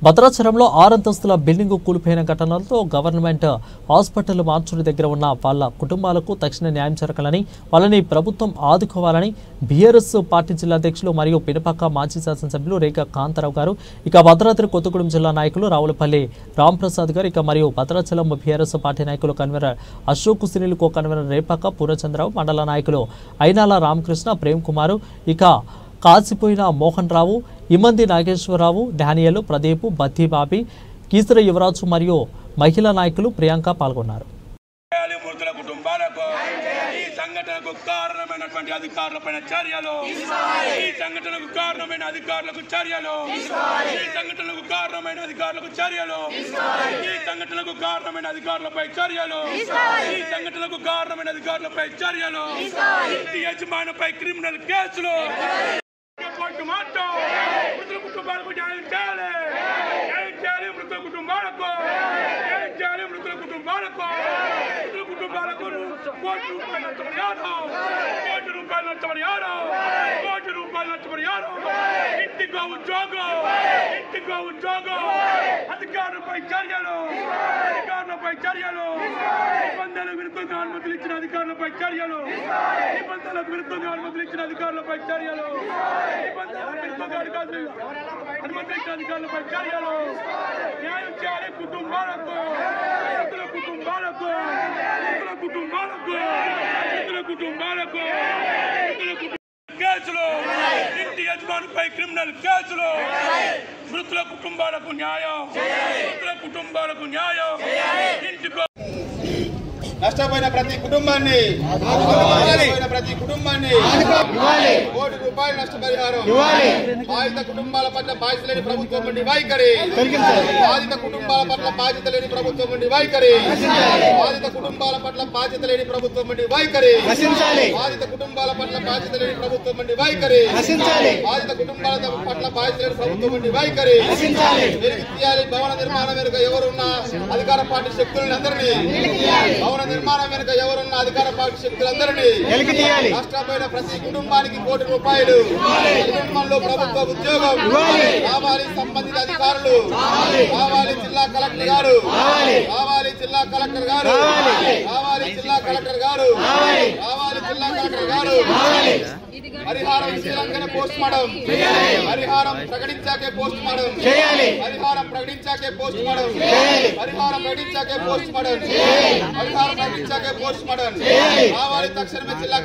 భద్రాచలంలో 6 అంతస్తుల బిల్డింగ్ కూలిపోయిన ఘటనలతో గవర్నమెంట్ హాస్పిటల్ మార్చురి దగ్గర ఉన్న వాళ్ళ కుటుంబాలకు తక్షణ న్యాయం జరగాలని వాళ్ళని ప్రభుత్వం ఆదుకోవాలని బీఆర్ఎస్ పార్టీ జిల్లా అధ్యక్షులు మరియు పినపాక మాజీ శాసనసభ్యులు రేఖ కాంతారావు గారు భద్రాద్రి కొత్తగూడెం జిల్లా నాయకులు రావులపల్లి రాంప్రసాద్ గారు మరియు భద్రాచలం బీఆర్ఎస్ పార్టీ నాయకులు convener Ashok Sunil co convener Repaka Purnachandrarao మండల నాయకులు అయినాల రామకృష్ణ ప్రేమ్ కుమార్ కాసిపోయిన మోహన్ రావు ఇమంది నాగేశ్వరరావు డానియల్ ప్రదీప్ బత్తిబాబి కీసర యువరాజు మరియు మహిళా నాయకులు ప్రియాంక పాల్గొన్నారు. ఇంటి యజమానిపై క్రిమినల్ కేసులు మృతుల కుటుంబాలకు న్యాయం నష్టపోయిన ప్రతి కుటుంబాన్ని ₹1 కోటి నష్టపరిహారం బాధిత కుటుంబాల పట్ల బాధ్యత లేని ప్రభుత్వం నుండి వైఖరి బాధిత కుటుంబాల పట్ల బాధ్యత లేని ప్రభుత్వం నుండి వైఖరి బాధిత కుటుంబాల పట్ల బాధ్యత లేని ప్రభుత్వం నుండి వైఖరి బాధిత కుటుంబాల పట్ల బాధ్యత లేని ప్రభుత్వం నుండి వైఖరి బాధిత కుటుంబాల పట్ల బాధ్యత లేని ప్రభుత్వం నుండి వైఖరి వెలికి తీయాలి. భవన నిర్మాణం వెనుక ఎవరున్నా అధికార పార్టీ శక్తులని అందరినీ భవన నిర్మాణం వెనుక ఎవరున్న అధికార పార్టీ శక్తులందరినీ నష్టపోయిన ప్రతి కుటుంబానికి ₹1 కోటి కుటుంబంలో ప్రభుత్వ ఉద్యోగం కావాలి. సంబంధిత అధికారులు కావాలి. జిల్లా కలెక్టర్ గారు కావాలి. జిల్లా కలెక్టర్ గారు కావాలి. జిల్లా కలెక్టర్ గారు కావాలి. జిల్లా కలెక్టర్ గారు పరిహారం శ్రీలంకనే పోస్ట్ మార్టం పరిహారం ప్రకటించాకే పోస్ట్ మార్టం పరిహారం ప్రకటించాకే పోస్ట్ మార్టం పరిహారం ప్రకటించాకే పోస్ట్ మార్టం పరిహారం ప్రకటించాకే పోస్ట్ మార్టం కావాలి. తక్షణమే జిల్లా